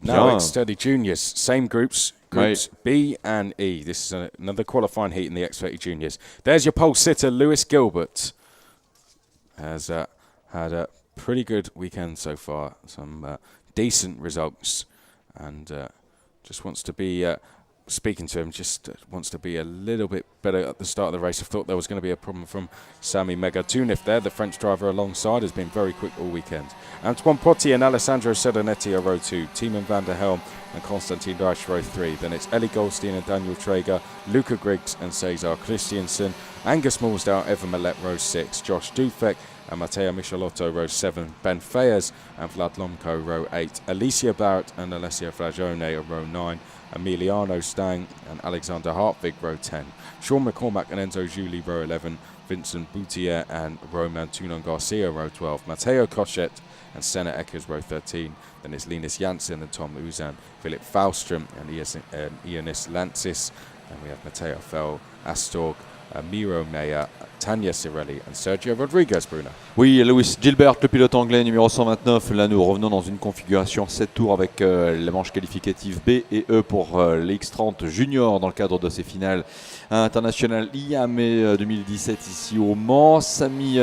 Now X30 Juniors, same groups B and E. This is another qualifying heat in the X30 Juniors. There's your pole sitter, Lewis Gilbert. Has had a pretty good weekend so far. Some decent results. And just wants to be... speaking to him, just wants to be a little bit better at the start of the race. I thought there was going to be a problem from Sami Megatunif there. The French driver alongside has been very quick all weekend. Antoine Potti and Alessandro Sedonetti are row 2. Tiemann van der Helm and Constantine Reich row 3. Then it's Ellie Goldstein and Daniel Traeger, Luca Griggs and Cesar Christiansen, Angus Moulsdale, Evan Millet row 6, Josh Dufek and Matteo Michelotto row 7, Ben Fayers and Vlad Lomko row 8, Alicia Barrett and Alessia Flagione are row 9, Emiliano Stang and Alexander Hartwig row 10, Sean McCormack and Enzo Juli row 11, Vincent Boutier and Roman Tunon Garcia row 12, Matteo Cochette and Senna Eckers row 13. Then it's Linus Janssen and Tom Uzan, Philip Fahlström and Ioannis Lantzis. And we have Matteo Fell, Astorg, Miro Meyer, Tania Cirelli and Sergio Rodriguez, Bruno. Oui, Lewis Gilbert, le pilote anglais numéro 129. Là, nous revenons dans une configuration 7 tours avec la manche qualificative B et E pour les X30 juniors dans le cadre de ces finales internationales Iame 2017 ici au Mans. Sami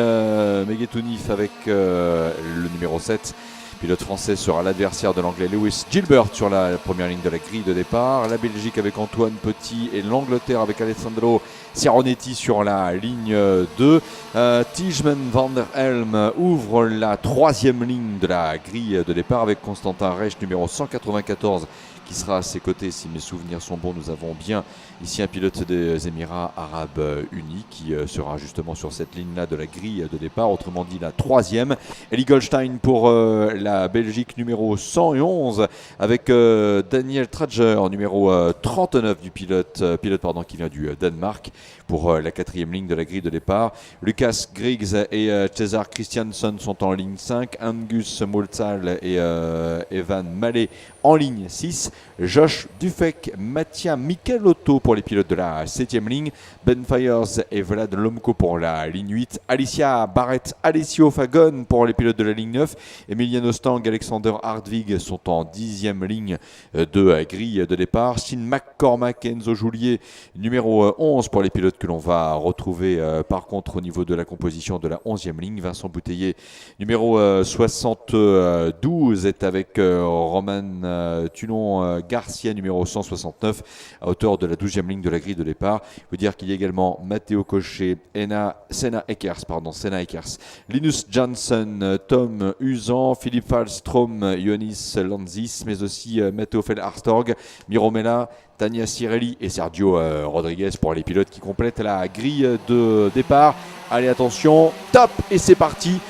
Megatunif avec le numéro 7. Pilote français sera l'adversaire de l'anglais Lewis Gilbert sur la première ligne de la grille de départ. La Belgique avec Antoine Petit et l'Angleterre avec Alessandro Ciaronetti sur la ligne 2. Tiemann van der Helm ouvre la troisième ligne de la grille de départ avec Constantin Reich numéro 194 qui sera à ses côtés. Si mes souvenirs sont bons, nous avons bien ici un pilote des Émirats Arabes Unis qui sera justement sur cette ligne-là de la grille de départ, autrement dit la troisième. Ellie Goldstein pour la Belgique numéro 111 avec Daniel Trager numéro 39 du pilote qui vient du Danemark pour la quatrième ligne de la grille de départ. Lucas Griggs et Cesar Christiansen sont en ligne 5, Angus Moulsdale et Evan Mallet en ligne 6, Josh Dufek, Mattia Michelotto pour les pilotes de la 7e ligne, Ben Fayers et Vlad Lomko pour la ligne 8, Alicia Barrett, Alessio Fagon pour les pilotes de la ligne 9, Emiliano Stang, Alexander Hartwig sont en 10e ligne de grille de départ, Sean McCormack, Enzo Julier numéro 11 pour les pilotes que l'on va retrouver par contre au niveau de la composition de la 11e ligne, Vincent Bouteiller numéro 72 est avec Roman Tunon Garcia numéro 169 à hauteur de la 12e ligne de la grille de départ. Il faut dire qu'il y a également Matteo Cochet, Senna Eckers, Linus Janssen, Tom Usan, Philippe Fahlström, Ioannis Lantzis, mais aussi Matteo Fell-Arstorg, Miromela, Tania Cirelli et Sergio Rodriguez pour les pilotes qui complètent la grille de départ. Allez, attention, top, et c'est parti.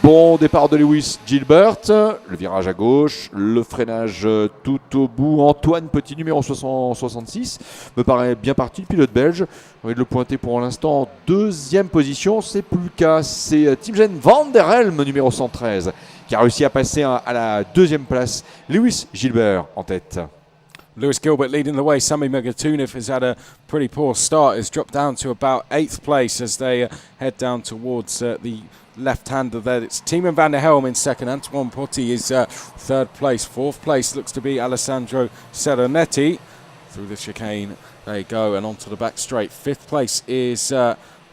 Bon départ de Lewis Gilbert, le virage à gauche, le freinage tout au bout. Antoine Petit, numéro 66, me paraît bien parti, le pilote belge. On va le pointer pour l'instant en deuxième position, c'est plus le cas. C'est Tiemann van der Helm, numéro 113, qui a réussi à passer à la deuxième place. Lewis Gilbert en tête. Lewis Gilbert leading the way. Sami Megatunif has had a pretty poor start. Has dropped down to about 8th place as they head down towards the left-hander there. It's Tiemann van der Helm in second. Antoine Potti is third place. Fourth place looks to be Alessandro Seronetti. Through the chicane, there you go, and onto the back straight. Fifth place is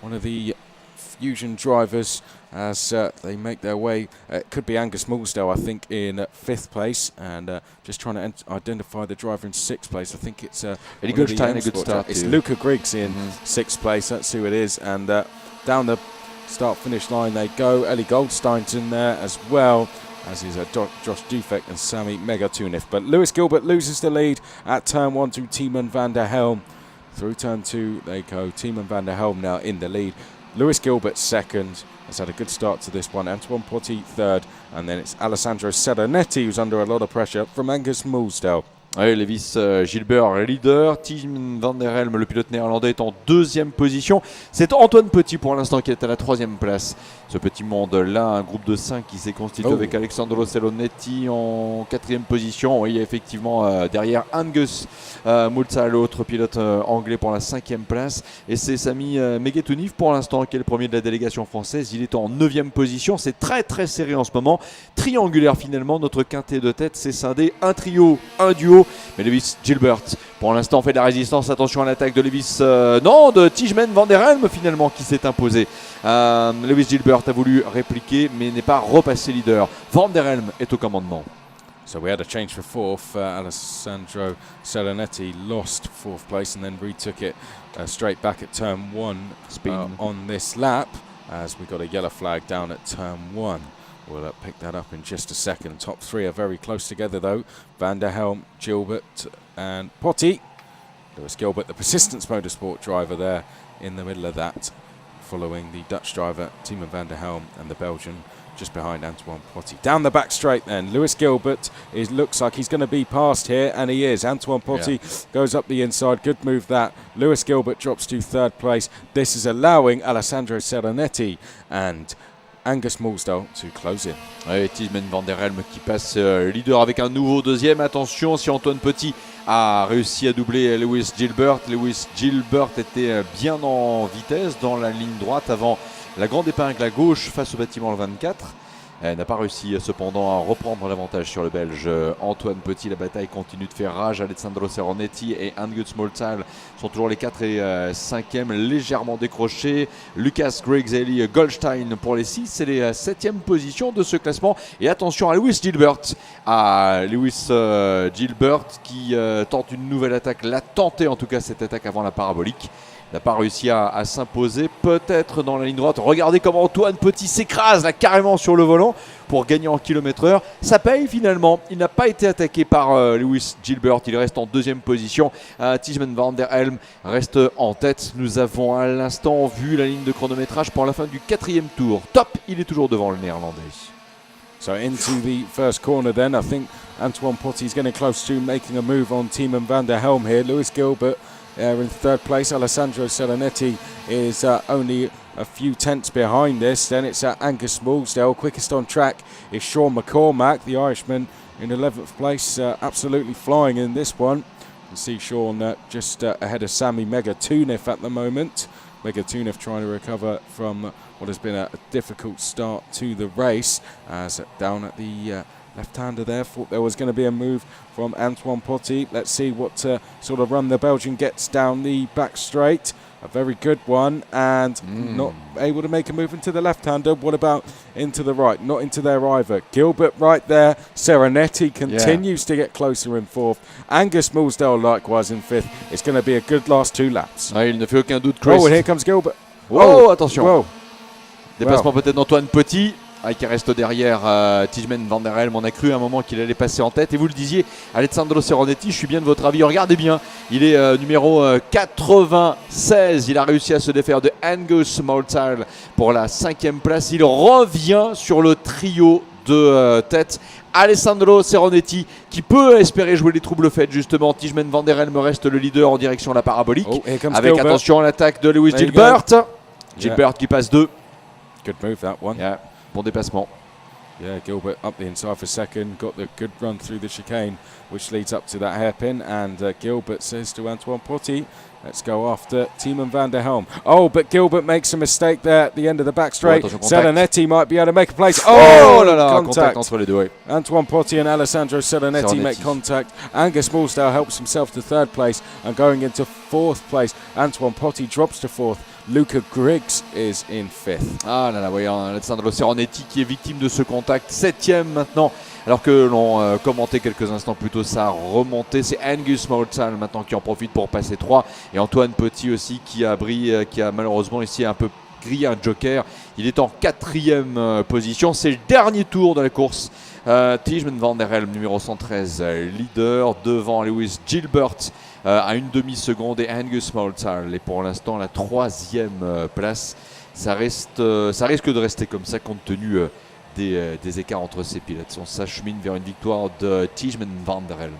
one of the Fusion drivers as they make their way. It could be Angus Moulsdale, I think, in fifth place, and just trying to identify the driver in sixth place. I think it's Eddie Goldstein, a good start. It's Luca Griggs in sixth place. That's who it is, and down the start-finish line they go. Ellie Goldstein's in there as well, as is Josh Dufek and Sami Megatunif. But Lewis Gilbert loses the lead at turn 1 to Tiemann van der Helm. Through turn 2 they go. Tiemann van der Helm now in the lead. Lewis Gilbert second, has had a good start to this one. Antoine Potti third, and then it's Alessandro Seronetti who's under a lot of pressure from Angus Moulsdale. Oui, Lewis Gilbert leader, Tiemann van der Helm, le pilote néerlandais, est en deuxième position. C'est Antoine Petit pour l'instant qui est à la troisième place. ce petit monde-là. Un groupe de 5 qui s'est constitué avec Alessandro Ceronetti en 4e position. Oui, effectivement, derrière Angus Moulza, l'autre pilote anglais pour la 5e place. Et c'est Sami Megetouniv pour l'instant qui est le premier de la délégation française. Il est en 9e position. C'est très très serré en ce moment. Triangulaire finalement. Notre quintet de tête s'est scindé. Un trio, un duo. Mais Lewis Gilbert pour l'instant fait de la résistance. Attention à l'attaque de de Tijmen van der Helm finalement qui s'est imposé. Lewis Gilbert a voulu répliquer mais n'est pas repassé leader. Van der Helm est au commandement. So we had a change for fourth. Alessandro Ceronetti lost fourth place and then retook it straight back at turn 1 on this lap as we got a yellow flag down at turn 1. We'll pick that up in just a second. Top 3 are very close together though. Van der Helm, Gilbert and Potty. Lewis Gilbert, the Persistence Motorsport driver there in the middle of that, following the Dutch driver Timo van der Helm and the Belgian just behind Antoine Potty. Down the back straight then, Lewis Gilbert looks like he's going to be passed here, and he is. Antoine Potty goes up the inside, good move that. Lewis Gilbert drops to 3rd place. This is allowing Alessandro Ceronetti and Angus Moulsdale to close in. Ouais, Tijmen van der Helm qui passe leader avec un nouveau deuxième. Attention, si Antoine Potty a réussi à doubler Lewis Gilbert. Lewis Gilbert était bien en vitesse dans la ligne droite avant la grande épingle à gauche face au bâtiment le 24. Elle n'a pas réussi cependant à reprendre l'avantage sur le Belge Antoine Potty. La bataille continue de faire rage. Alessandro Ceronetti et Angus Moulsdale sont toujours les 4 et 5e, légèrement décrochés. Lucas Griggs-Eli Goldstein pour les 6 et les 7e positions de ce classement. Et attention à Lewis Gilbert. Gilbert qui tente une nouvelle attaque. L'a tenté en tout cas cette attaque avant la parabolique. N'a pas réussi à s'imposer, peut-être dans la ligne droite. Regardez comment Antoine Potty s'écrase là carrément sur le volant pour gagner en km/h. Ça paye finalement. Il n'a pas été attaqué par Lewis Gilbert. Il reste en 2e position. Tijmen van der Helm reste en tête. Nous avons à l'instant vu la ligne de chronométrage pour la fin du 4e tour. Top, il est toujours devant le Néerlandais. So into the first corner then. I think Antoine Potty is getting close to making a move on Tijmen van der Helm here. Lewis Gilbert in 3rd place. Alessandro Ceronetti is only a few tenths behind this. Then it's Angus Moulsdale. Quickest on track is Sean McCormack, the Irishman, in 11th place. Absolutely flying in this one. You see Sean just ahead of Sami Megetouniv at the moment. Megetouniv trying to recover from what has been a difficult start to the race. As down at the left-hander there, thought there was going to be a move from Antoine Potty. Let's see what sort of run the Belgian gets down the back straight. A very good one, and not able to make a move into the left-hander. What about into the right? Not into there either. Gilbert right there. Ceronetti continues to get closer in 4th. Angus Moulsdale likewise in 5th. It's going to be a good last 2 laps. Ah, il ne fait aucun doute, Chris. Oh, and here comes Gilbert. Oh, attention. Whoa. Déplacement peut-être d'Antoine Potty. Qui reste derrière Tijmen van der Helm. On a cru à un moment qu'il allait passer en tête. Et vous le disiez, Alessandro Ceronetti, je suis bien de votre avis. Regardez bien, il est numéro 96. Il a réussi à se défaire de Angus Moulsdale pour la 5e place. Il revient sur le trio de tête. Alessandro Ceronetti qui peut espérer jouer les troubles faits justement. Tijmen van der Helm reste le leader en direction de la parabolique. Avec Gilbert. Attention à l'attaque de Lewis Gilbert. Gilbert qui passe 2. Good move that one. Yeah. Bon dépassement. Yeah, Gilbert up the inside for second, got the good run through the chicane, which leads up to that hairpin, and Gilbert says to Antoine Potty, let's go after Tijmen van der Helm. Oh, but Gilbert makes a mistake there at the end of the back straight. Ceronetti might be able to make a place. Oh là là, contact entre les deux. Oui. Antoine Potty and Alessandro Ceronetti make contact. Angus Moulsdale helps himself to 3rd place and going into 4th place. Antoine Potty drops to 4th. Luca Griggs is in 5th. Ah là là, voyons Alessandro Ceronetti qui est victime de ce contact, 7e maintenant, alors que l'on commentait quelques instants plus tôt sa remontée. C'est Angus Moulsdale maintenant qui en profite pour passer 3, et Antoine Potty aussi qui a malheureusement ici un peu grillé un joker. Il est en 4e position, c'est le dernier tour de la course. Tijmen van der Helm numéro 113, leader devant Lewis Gilbert à une demi-seconde et Angus Moulsdale est pour l'instant la 3e place. Ça risque de rester comme ça compte tenu des écarts entre ces pilotes. On s'achemine vers une victoire de Tijmen van der Helm.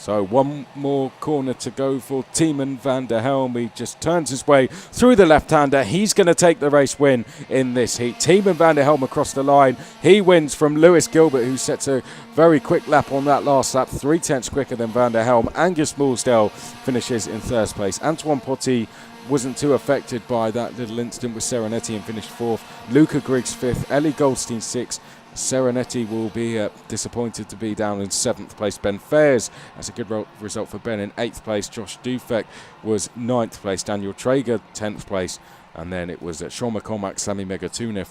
So one more corner to go for Tiemann van der Helm. He just turns his way through the left-hander. He's going to take the race win in this heat. Tiemann van der Helm across the line. He wins from Lewis Gilbert, who sets a very quick lap on that last lap, 3/10 quicker than van der Helm. Angus Moulsdale finishes in third place. Antoine Potty wasn't too affected by that little incident with Serenetti and finished fourth. Luca Griggs fifth. Ellie Goldstein sixth. Serenetti will be disappointed to be down in 7th place. Ben Fairs, that's a good result for Ben, in 8th place. Josh Dufek was 9th place. Daniel Traeger, 10th place. And then it was Sean McCormack, Sami Megatunif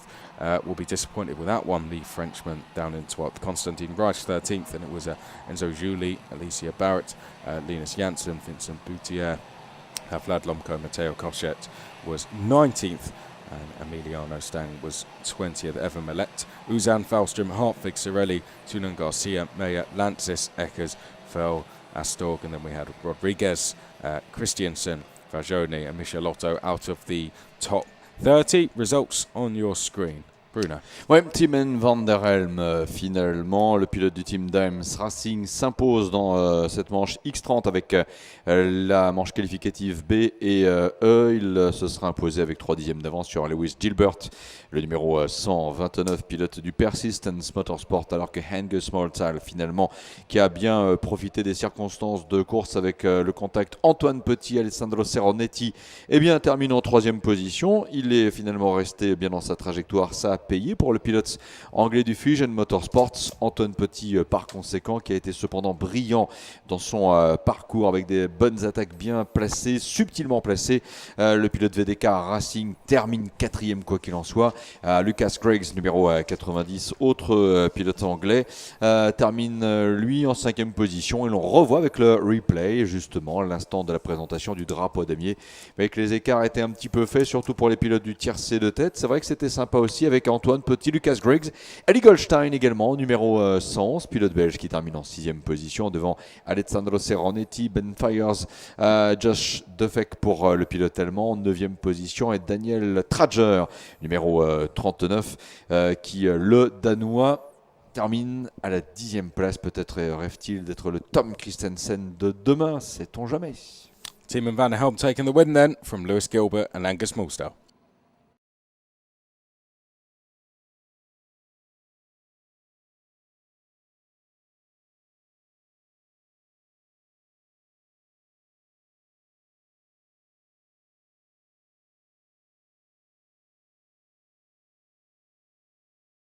will be disappointed with that one. The Frenchman down in 12th. Konstantin Reich, 13th. And it was Enzo Juli, Alicia Barrett, Linus Janssen, Vincent Boutier, Vlad Lomko, Matteo Koshet was 19th. And Emiliano Stang was 20th. Evan Millet, Uzan Falstrom, Hartwig Sorelli, Tunan Garcia, Meyer, Lancis, Eckers, Fell, Astorg, and then we had Rodriguez, Christiansen, Fagioni, and Michelotto out of the top 30. Results on your screen. Bruno. Ouais, Tiemann van der Helm, finalement, le pilote du team Dimes Racing s'impose dans cette manche X30 avec la manche qualificative B et E. Il se sera imposé avec 3 dixièmes d'avance sur Lewis Gilbert, le numéro 129, pilote du Persistence Motorsport, alors que Angus Moulsdale, finalement, qui a bien profité des circonstances de course avec le contact Antoine Petit, Alessandro Seronetti, eh bien, termine en 3e position. Il est finalement resté bien dans sa trajectoire. Ça a payé pour le pilote anglais du Fusion Motorsports, Antoine Petit, par conséquent, qui a été cependant brillant dans son parcours avec des bonnes attaques bien placées, subtilement placées. Le pilote VDK Racing termine 4e quoi qu'il en soit. Lucas Griggs, numéro 90, autre pilote anglais, termine lui en 5e position, et l'on revoit avec le replay justement l'instant de la présentation du drapeau damier, avec les écarts étaient un petit peu faits, surtout pour les pilotes du tiercé de tête. C'est vrai que c'était sympa aussi avec Antoine Petit, Lucas Griggs, Ellie Goldstein également, numéro 111, pilote belge qui termine en 6e position devant Alessandro Seronetti, Ben Fires, Josh Dufek pour le pilote allemand, 9e position, et Daniel Trager, numéro 39, qui, le Danois, termine à la 10e place. Peut-être rêve-t-il d'être le Tom Christensen de demain, sait-on jamais. Tiemann van der Helm taking the win then from Lewis Gilbert and Angus Moulsdale.